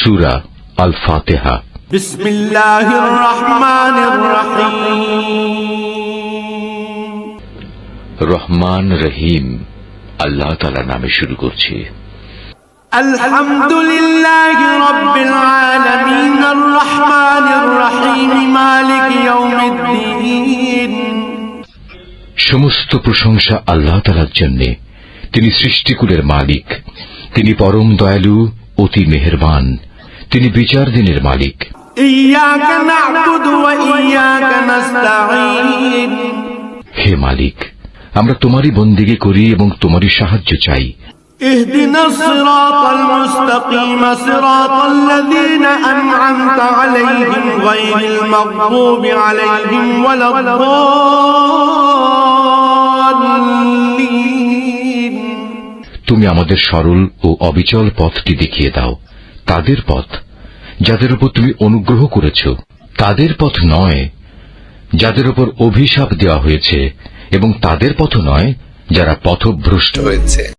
সূরা আল ফাতিহা। বিসমিল্লাহির রহমানির রহিম। রহমান রহিম আল্লাহ তাআলার নামে শুরু করছি। আলহামদুলিল্লাহি রাব্বিল আলামিন আর রহমানির রহিম মালিক ইয়াউমিদ্দিন। সমস্ত প্রশংসা আল্লাহ তাআলার জন্য। তিনি সৃষ্টিকুলের মালিক, তিনি পরম দয়ালু, অতি মেহেরবান, তিনি বিচার দিনের মালিক। ইয়াকা না'বুদু ওয়া ইয়াকা নাস্তাঈন। হে মালিক, আমরা তোমারই বন্দেগী করি এবং তোমারই সাহায্য চাই। ইহদিনাস সিরাতাল মুস্তাকিম সিরাতাল্লাযীনা আন'আমতা আলাইহিম গায়রিল মাগদুবি আলাইহিম ওয়ালাদ-দাল্লিন। তুমি আমাদের সরল ও অবিচল পথটি দেখিয়ে দাও, তাদের পথ যাদের উপর তুমি অনুগ্রহ করেছ, তাদের পথ নয় যাদের উপর অভিশাপ দেওয়া হয়েছে, এবং তাদের পথ নয় যারা পথভ্রষ্ট হয়েছে।